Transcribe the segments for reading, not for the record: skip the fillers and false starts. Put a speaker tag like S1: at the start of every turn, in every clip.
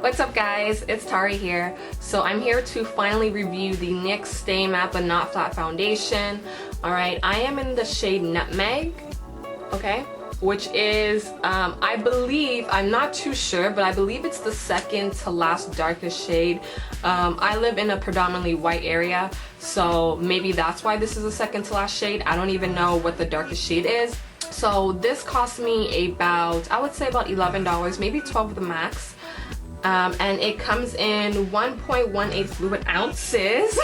S1: What's up guys, it's Tari here. So I'm here to finally review the NYX Stay Matte But Not Flat Foundation. Alright, I am in the shade Nutmeg, okay? Which is, I believe, I'm not too sure, but I believe it's the second to last darkest shade. I live in a predominantly white area, so maybe that's why this is the second to last shade. I don't even know what the darkest shade is. So this cost me about, I would say about $11, maybe 12 at the max. And it comes in 1.18 fluid ounces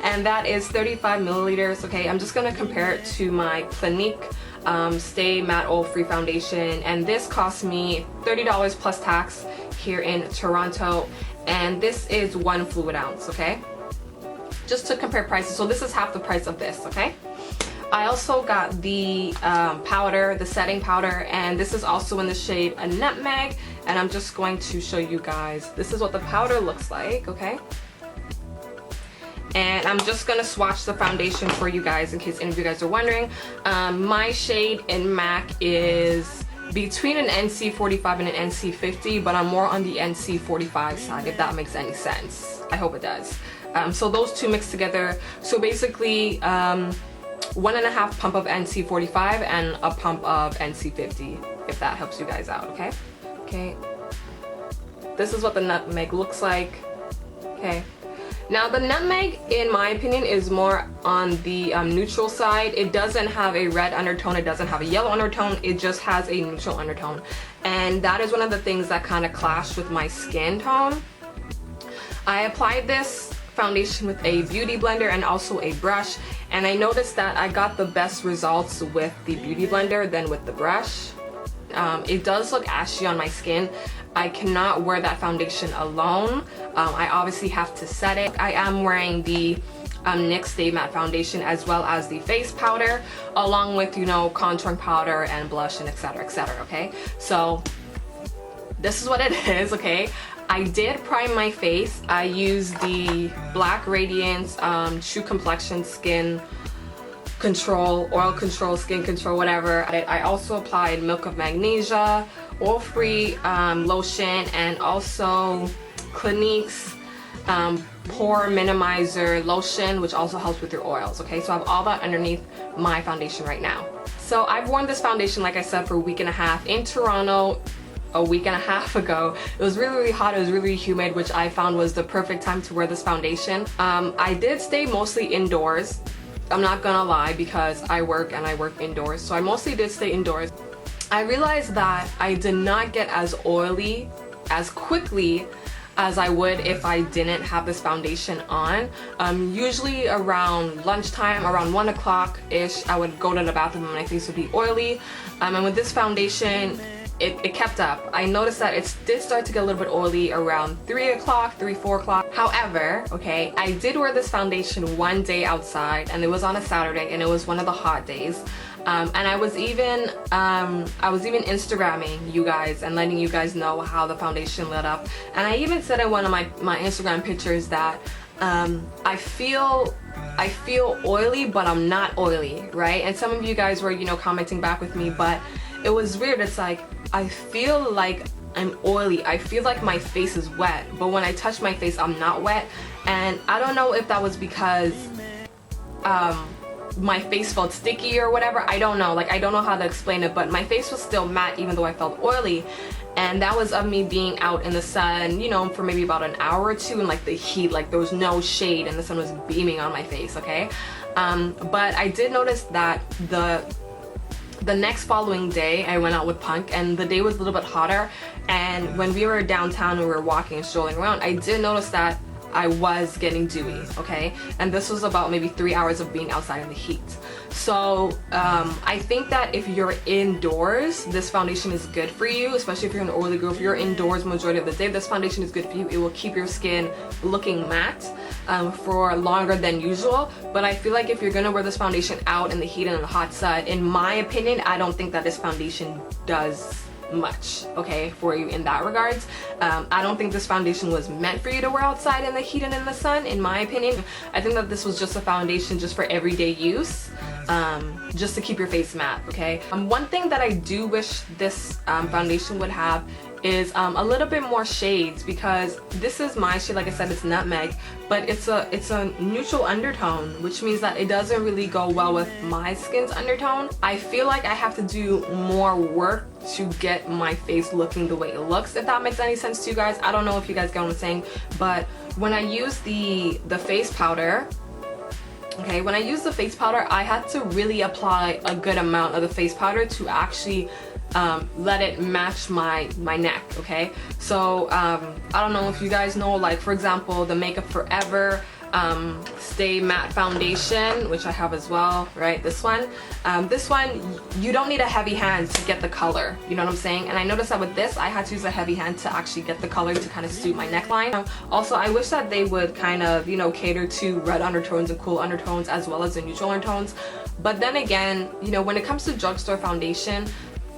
S1: and that is 35 milliliters. Okay, I'm just gonna compare it to my Clinique Stay Matte Oil Free Foundation, and this cost me $30 plus tax here in Toronto, and this is 1 fluid ounce. Okay, just to compare prices, so this is half the price of this. Okay, I also got the powder, the setting powder, and this is also in the shade a Nutmeg, and I'm just going to show you guys. This is what the powder looks like, okay? And I'm just gonna swatch the foundation for you guys in case any of you guys are wondering. My shade in MAC is between an NC45 and an NC50, but I'm more on the NC45 side, if that makes any sense. I hope it does. So those two mixed together, so basically 1.5 pump of NC45 and a pump of NC50, if that helps you guys out. Okay, okay, this is what the Nutmeg looks like. Okay, now the Nutmeg, in my opinion, is more on the neutral side. It doesn't have a red undertone, it doesn't have a yellow undertone, it just has a neutral undertone, and that is one of the things that kind of clashed with my skin tone. I applied this foundation with a beauty blender and also a brush, and I noticed that I got the best results with the beauty blender than with the brush. It does look ashy on my skin. I cannot wear that foundation alone. I obviously have to set it. I am wearing the NYX Stay Matte Foundation as well as the face powder, along with, you know, contouring powder and blush and etc, etc. Okay, so this is what it is. Okay, I did prime my face. I used the Black Radiance True Complexion Skin Control, Oil Control, Skin Control, whatever. I also applied Milk of Magnesia, oil-free lotion, and also Clinique's Pore Minimizer lotion, which also helps with your oils. Okay, so I have all that underneath my foundation right now. So I've worn this foundation, like I said, for a week and a half in Toronto. A week and a half ago. It was really hot, it was really humid, which I found was the perfect time to wear this foundation. I did stay mostly indoors. I'm not gonna lie, because I work indoors, so I mostly did stay indoors. I realized that I did not get as oily as quickly as I would if I didn't have this foundation on. Usually around lunchtime, around 1 o'clock-ish, I would go to the bathroom and my face would be oily. And with this foundation, it kept up. I noticed that it did start to get a little bit oily around 3 o'clock, 4 o'clock. However, okay, I did wear this foundation one day outside, and it was on a Saturday, and it was one of the hot days. And I was even Instagramming you guys and letting you guys know how the foundation lit up. And I even said in one of my Instagram pictures that I feel oily, but I'm not oily, right? And some of you guys were, you know, commenting back with me, but it was weird. It's like, I feel like I'm oily. I feel like my face is wet, but when I touch my face, I'm not wet. And I don't know if that was because my face felt sticky or whatever. I don't know. Like, I don't know how to explain it, but my face was still matte even though I felt oily. And that was of me being out in the sun, you know, for maybe about an hour or two in like the heat. Like, there was no shade and the sun was beaming on my face, okay? But I did notice that the next following day I went out with Punk, and the day was a little bit hotter, and when we were downtown and we were walking and strolling around, I did notice that I was getting dewy, okay? And this was about maybe 3 hours of being outside in the heat. So I think that if you're indoors, this foundation is good for you, especially if you're an oily girl. If you're indoors majority of the day, this foundation is good for you. It will keep your skin looking matte for longer than usual. But I feel like if you're gonna wear this foundation out in the heat and in the hot sun, in my opinion, I don't think that this foundation does much, okay, for you in that regards. I don't think this foundation was meant for you to wear outside in the heat and in the sun, in my opinion. I think that this was just a foundation just for everyday use, just to keep your face matte, okay? One thing that I do wish this foundation would have is a little bit more shades, because this is my shade, like I said, it's Nutmeg, but it's a neutral undertone, which means that it doesn't really go well with my skin's undertone. I feel like I have to do more work to get my face looking the way it looks, if that makes any sense to you guys. I don't know if you guys get what I'm saying, but when I use the face powder, okay, when I use the face powder, I had to really apply a good amount of the face powder to actually let it match my neck, okay? So I don't know if you guys know, like for example, the Makeup Forever Stay Matte Foundation, which I have as well, right? This one you don't need a heavy hand to get the color, you know what I'm saying? And I noticed that with this I had to use a heavy hand to actually get the color to kind of suit my neckline. Also, I wish that they would kind of, you know, cater to red undertones and cool undertones as well as the neutral undertones. But then again, you know, when it comes to drugstore foundation,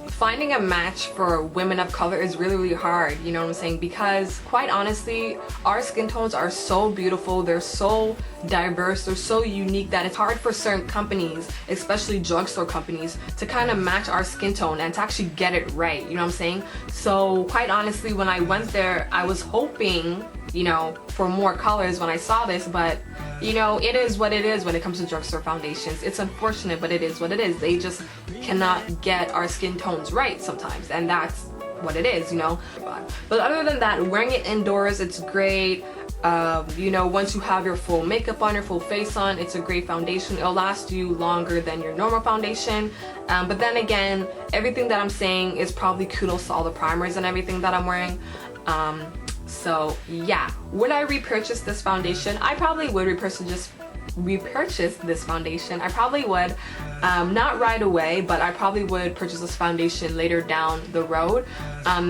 S1: finding a match for women of color is really hard, you know what I'm saying? Because quite honestly, our skin tones are so beautiful, they're so diverse, they're so unique that it's hard for certain companies, especially drugstore companies, to kind of match our skin tone and to actually get it right, you know what I'm saying? So quite honestly, when I went there, I was hoping, you know, for more colors when I saw this, but you know, it is what it is when it comes to drugstore foundations. It's unfortunate, but it is what it is. They just cannot get our skin tones right sometimes, and that's what it is, you know. But other than that, wearing it indoors, it's great. You know, once you have your full makeup on, your full face on, it's a great foundation. It'll last you longer than your normal foundation. But then again, everything that I'm saying is probably kudos to all the primers and everything that I'm wearing. So yeah, would I repurchase this foundation? I probably would repurchase this foundation. I probably would, not right away, but I probably would purchase this foundation later down the road.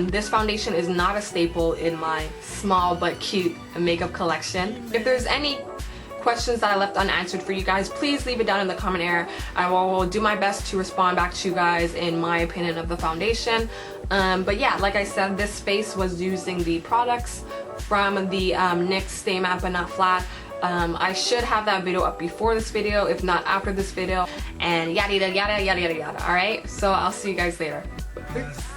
S1: This foundation is not a staple in my small but cute makeup collection. If there's any questions that I left unanswered for you guys, please leave it down in the comment area. I will do my best to respond back to you guys in my opinion of the foundation. But yeah, like I said, this face was using the products from the NYX Stay Matte But Not Flat. I should have that video up before this video, if not after this video, and yada yada yada yada yada yada. Alright, so I'll see you guys later. Peace.